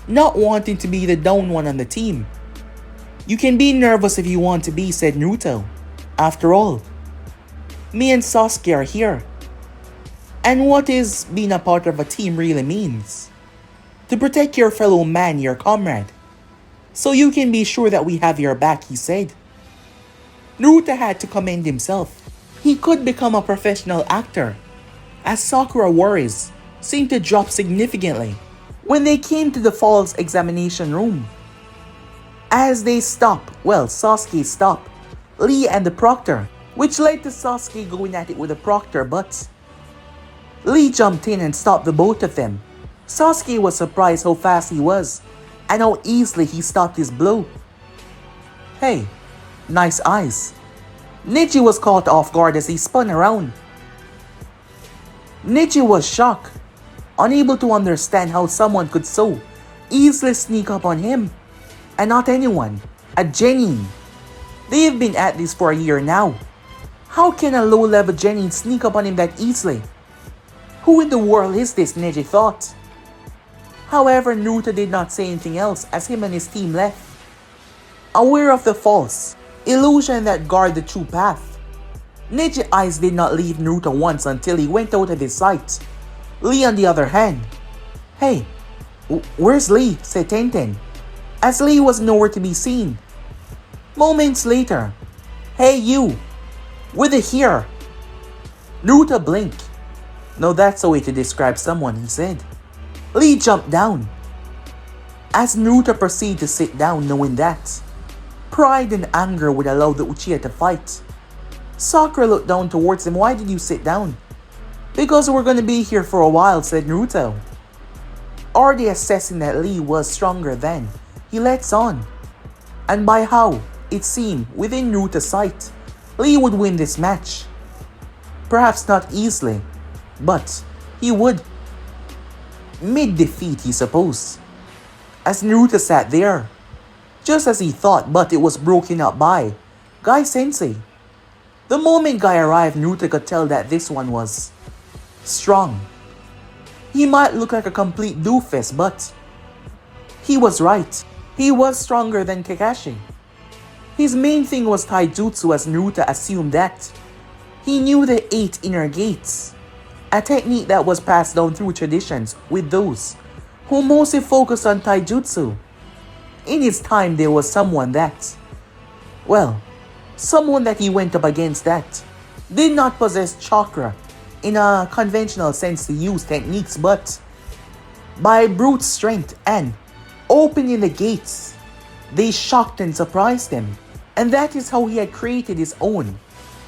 not wanting to be the down one on the team. You can be nervous if you want to be, said Naruto. After all, me and Sasuke are here. And what is being a part of a team really means? To protect your fellow man, your comrade. So you can be sure that we have your back, he said. Naruto had to commend himself. He could become a professional actor, as Sakura worries seemed to drop significantly when they came to the falls examination room. As they Sasuke stopped Lee and the proctor, which led to Sasuke going at it with the proctor, but Lee jumped in and stopped the both of them. Sasuke was surprised how fast he was and how easily he stopped his blow. Hey, nice eyes. Neji was caught off guard as he spun around. Neji was shocked, unable to understand how someone could so easily sneak up on him, and not anyone, a genin. They've been at this for a year now. How can a low-level genin sneak up on him that easily? Who in the world is this, Neji thought. However, Naruto did not say anything else as him and his team left. Aware of the false illusion that guard the true path, Neji's eyes did not leave Naruto once until he went out of his sight. Lee on the other hand. Hey, where's Lee? Said Tenten, as Lee was nowhere to be seen. Moments later, "Hey you, with it here." Naruto blinked. "No, that's a way to describe someone," he said. Lee jumped down. As Naruto proceeded to sit down, knowing that pride and anger would allow the Uchiha to fight, Sakura looked down towards him. "Why did you sit down?" "Because we're gonna be here for a while," said Naruto. Already assessing that Lee was stronger than, he lets on. And by how it seemed within Naruto's sight, Lee would win this match. Perhaps not easily, but he would. Mid-defeat, he supposed. As Naruto sat there, just as he thought, but it was broken up by Guy Sensei. The moment Guy arrived, Naruto could tell that this one was strong. He might look like a complete doofus, but he was right. He was stronger than Kakashi. His main thing was taijutsu, as Naruto assumed that he knew the 8 inner gates, a technique that was passed down through traditions with those who mostly focused on taijutsu. In his time, there was someone that he went up against that did not possess chakra in a conventional sense to use techniques, but by brute strength and opening the gates, they shocked and surprised him. And that is how he had created his own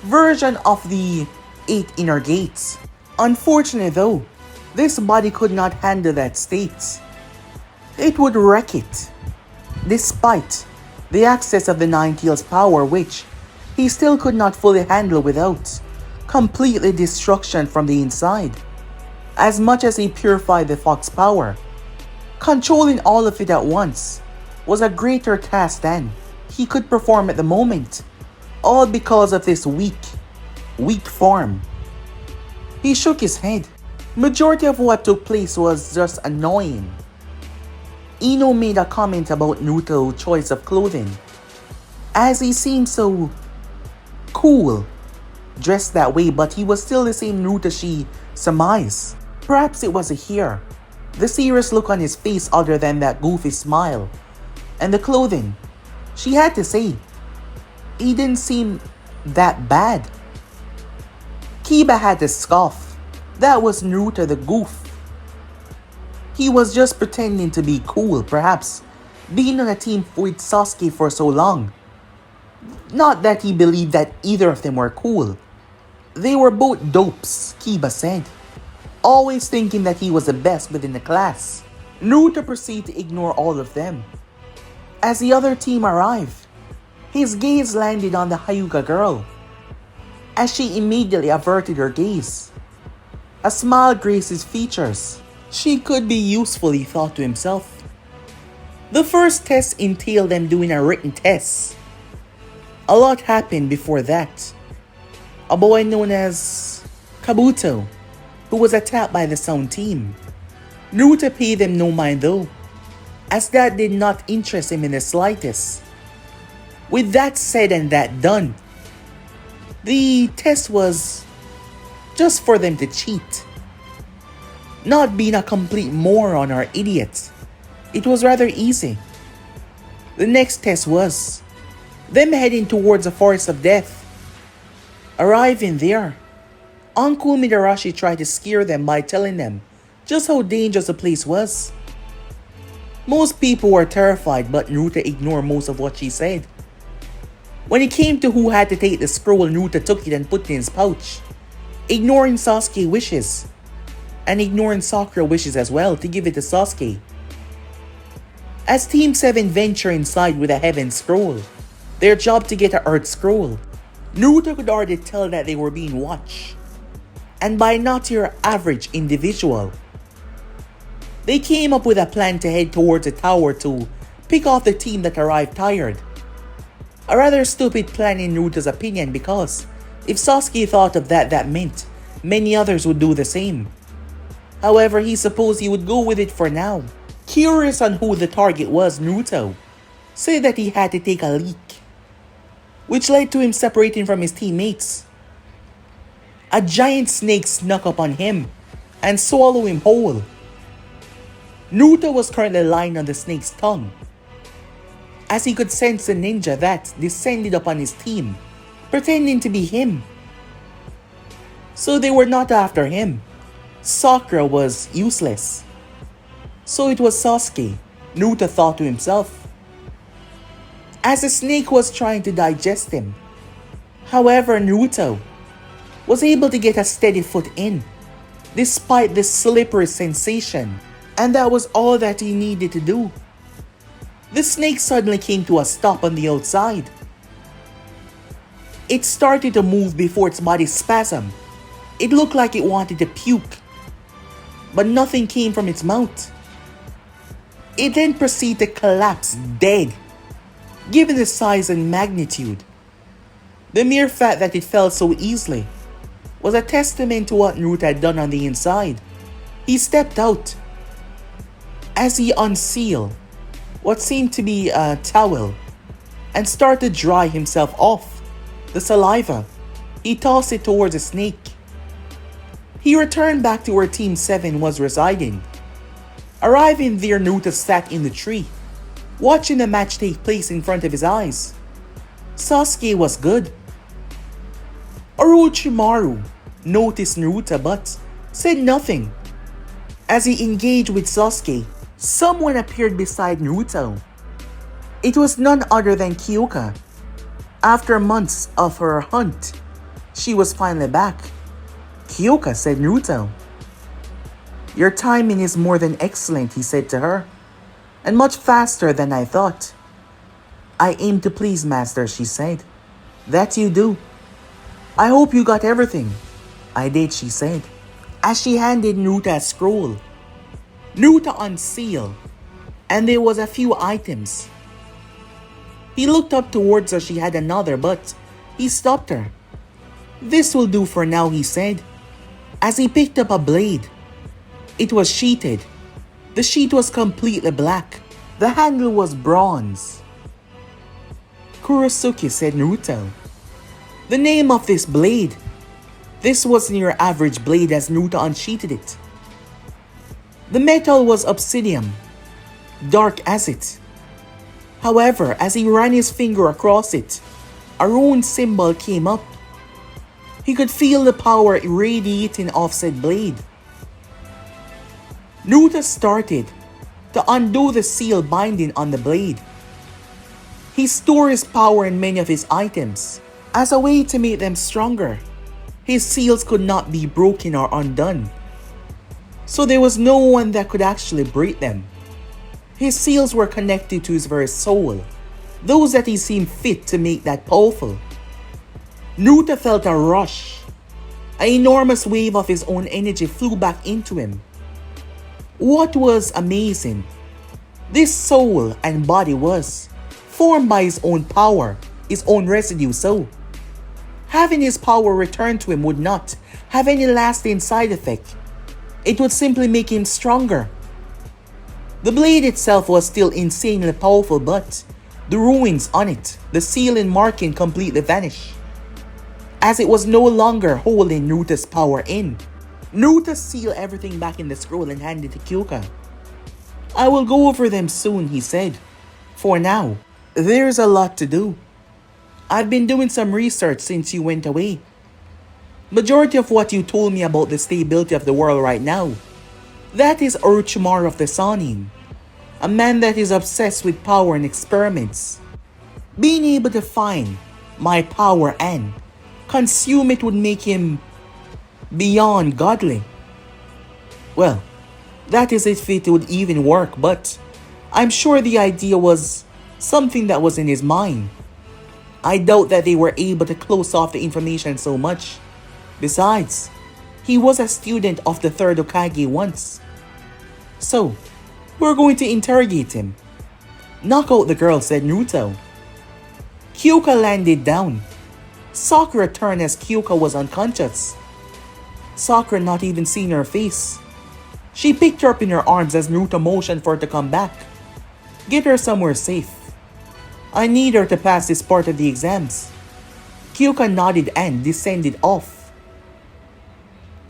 version of the 8 inner gates. Unfortunately though, this body could not handle that state. It would wreck it, despite the access of the 9 tails power, which he still could not fully handle without completely destruction from the inside. As much as he purified the fox power, controlling all of it at once was a greater task than he could perform at the moment, all because of this weak form. He shook his head. Majority of what took place was just annoying. Ino made a comment about Naruto's choice of clothing, as he seemed so cool dressed that way, but he was still the same Naruto she surmised. Perhaps it was a hair, the serious look on his face other than that goofy smile, and the clothing. She had to say, he didn't seem that bad. Kiba had to scoff. That was Naruto the goof. He was just pretending to be cool, perhaps being on a team with Sasuke for so long. Not that he believed that either of them were cool. They were both dopes, Kiba said, always thinking that he was the best within the class. Naruto proceeded to ignore all of them. As the other team arrived, his gaze landed on the Hyuga girl. As she immediately averted her gaze, a smile graced his features. She could be useful, he thought to himself. The first test entailed them doing a written test. A lot happened before that. A boy known as Kabuto, who was attacked by the Sound team. Naruto paid them no mind though, as that did not interest him in the slightest. With that said and that done, the test was just for them to cheat. Not being a complete moron or idiot. It was rather easy. The next test was them heading towards the Forest of Death. Arriving there, Uncle Midarashi tried to scare them by telling them just how dangerous the place was. Most people were terrified, but Naruto ignored most of what she said. When it came to who had to take the scroll, Naruto took it and put it in his pouch, ignoring Sasuke's wishes, and ignoring Sakura's wishes as well to give it to Sasuke. As Team 7 ventured inside with a Heaven Scroll, their job to get a Earth Scroll, Naruto could already tell that they were being watched, and by not your average individual. They came up with a plan to head towards the tower to pick off the team that arrived tired. A rather stupid plan in Naruto's opinion, because if Sasuke thought of that, that meant many others would do the same. However, he supposed he would go with it for now. Curious on who the target was, Naruto said that he had to take a leak, which led to him separating from his teammates. A giant snake snuck up on him and swallowed him whole. Naruto was currently lying on the snake's tongue. as he could sense the ninja that descended upon his team, pretending to be him. So they were not after him. Sakura was useless. So it was Sasuke, Naruto thought to himself, as the snake was trying to digest him. However, Naruto was able to get a steady foot in, despite the slippery sensation, and that was all that he needed to do. The snake suddenly came to a stop on the outside. It started to move before its body spasmed. It looked like it wanted to puke, but nothing came from its mouth. It then proceeded to collapse dead, given the size and magnitude. The mere fact that it fell so easily was a testament to what Naruto had done on the inside. He stepped out. As he unsealed what seemed to be a towel and started to dry himself off the saliva, he tossed it towards the snake. He returned back to where Team 7 was residing. Arriving there, Naruto sat in the tree, watching the match take place in front of his eyes. Sasuke was good. Orochimaru noticed Naruto but said nothing. As he engaged with Sasuke, someone appeared beside Naruto. It was none other than Kyoka. After months of her hunt, she was finally back. Kyoka said, "Naruto, your timing is more than excellent," he said to her, "and much faster than I thought." "I aim to please, Master," she said. "That you do. I hope you got everything." "I did," she said, as she handed Naruto a scroll. Naruto unsealed, and there was a few items. He looked up towards her. She had another, but he stopped her. "This will do for now," he said, as he picked up a blade. It was sheeted. The sheet was completely black. The handle was bronze. "Kurosuke," said Naruto. "The name of this blade." This wasn't your average blade as Naruto unsheathed it. The metal was obsidian, dark as it. However, as he ran his finger across it, a rune symbol came up. He could feel the power radiating off said blade. Naruto started to undo the seal binding on the blade. He stored his power in many of his items as a way to make them stronger. His seals could not be broken or undone, so there was no one that could actually break them. His seals were connected to his very soul, those that he seemed fit to make that powerful. Naruto felt a rush. An enormous wave of his own energy flew back into him. What was amazing, this soul and body was formed by his own power, his own residue, so having his power returned to him would not have any lasting side effect. It would simply make him stronger. The blade itself was still insanely powerful, but the ruins on it, the seal and marking, completely vanished, as it was no longer holding Naruto's power in. Naruto sealed everything back in the scroll and handed it to Kyoka. "I will go over them soon," he said. "For now, there's a lot to do. I've been doing some research since you went away. Majority of what you told me about the stability of the world right now, that is Orochimaru of the Sanin, a man that is obsessed with power and experiments. Being able to find my power and consume it would make him beyond godly. Well, that is if it would even work, but I'm sure the idea was something that was in his mind. I doubt that they were able to close off the information so much. Besides, he was a student of the third Hokage once. So, we're going to interrogate him." "Knock out the girl," said Naruto. Kyoka landed down. Sakura turned as Kyoka was unconscious. Sakura not even seeing her face. She picked her up in her arms as Naruto motioned for her to come back. "Get her somewhere safe. I need her to pass this part of the exams." Kyoka nodded and descended off.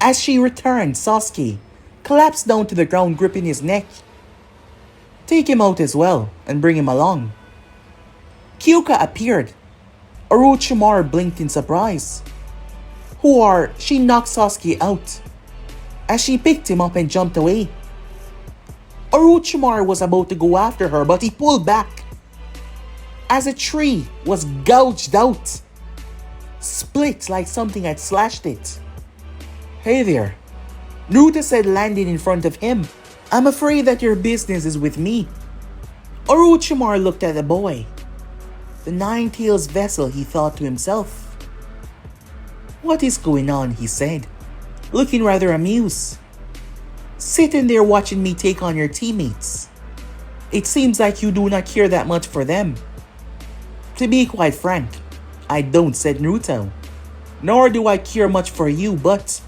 As she returned, Sasuke collapsed down to the ground, gripping his neck. "Take him out as well and bring him along." Kyuka appeared. Orochimaru blinked in surprise. She knocked Sasuke out as she picked him up and jumped away. Orochimaru was about to go after her, but he pulled back as a tree was gouged out, split like something had slashed it. "Hey there," Naruto said, landing in front of him. "I'm afraid that your business is with me." Orochimaru looked at the boy. The Nine-Tails vessel, he thought to himself. "What is going on?" he said, looking rather amused. "Sitting there watching me take on your teammates. It seems like you do not care that much for them." "To be quite frank, I don't," said Naruto. "Nor do I care much for you, but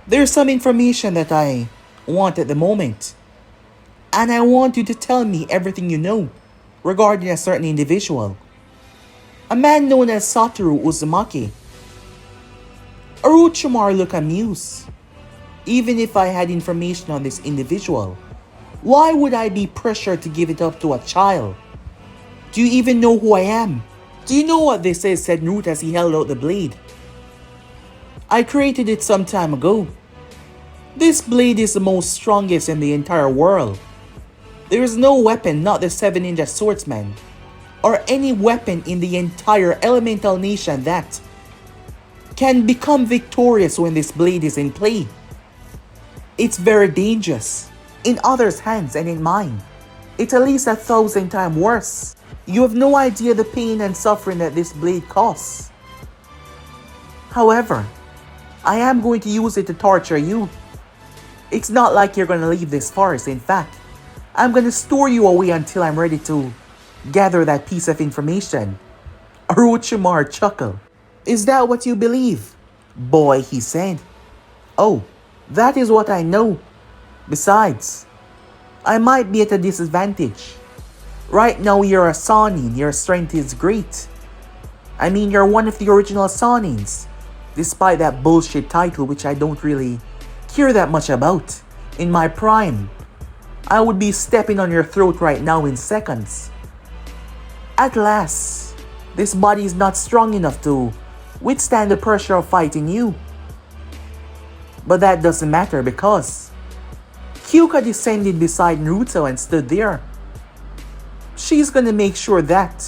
there's some information that I want at the moment. And I want you to tell me everything you know regarding a certain individual. A man known as Satur Uzumaki." Orochimaru looked amused. "Even if I had information on this individual, why would I be pressured to give it up to a child? Do you even know who I am?" "Do you know what this is?" said Naruto as he held out the blade. "I created it some time ago. This blade is the most strongest in the entire world. There is no weapon, not the 7 Ninja Swordsman, or any weapon in the entire elemental nation that can become victorious when this blade is in play. It's very dangerous. In others' hands and in mine, it's at least 1,000 times worse. You have no idea the pain and suffering that this blade causes. However, I am going to use it to torture you. It's not like you're going to leave this forest. In fact, I'm going to store you away until I'm ready to gather that piece of information." Orochimaru chuckled. "Is that what you believe, boy?" he said. "Oh, that is what I know. Besides, I might be at a disadvantage. Right now you're a Sannin, your strength is great. I mean, you're one of the original Sannins, despite that bullshit title which I don't really care that much about. In my prime, I would be stepping on your throat right now in seconds. At last, this body is not strong enough to withstand the pressure of fighting you. But that doesn't matter because Kyuka descended beside Naruto and stood there. She's gonna make sure that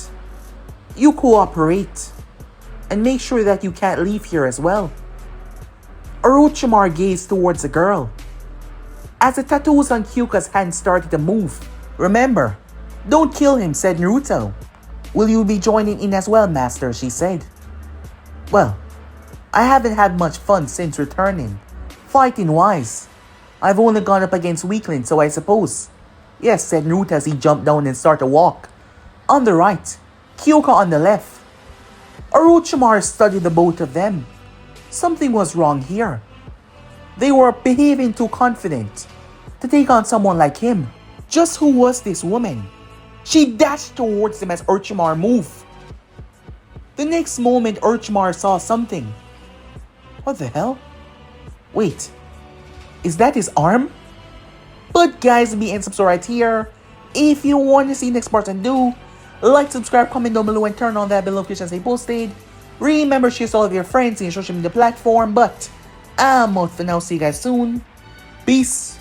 you cooperate and make sure that you can't leave here as well." Orochimaru gazed towards the girl as the tattoos on Kyuka's hand started to move. "Remember, don't kill him," said Naruto. "Will you be joining in as well, master?" she said. "Well, I haven't had much fun since returning. Fighting-wise, I've only gone up against weaklings, so I suppose." "Yes," said Naruto as he jumped down and started to walk. On the right, Kyuka on the left. Orochimaru studied the both of them. Something was wrong here. They were behaving too confident to take on someone like him. Just who was this woman? She dashed towards him as Orochimaru moved. The next moment, Orochimaru saw something. What the hell? Wait, is that his arm? But guys, be and subscribe right here. If you want to see next part, and do like, subscribe, comment down below, and turn on that bell notification as I posted. Remember, share to all of your friends in your social media platform. But I'm out for now. See you guys soon. Peace.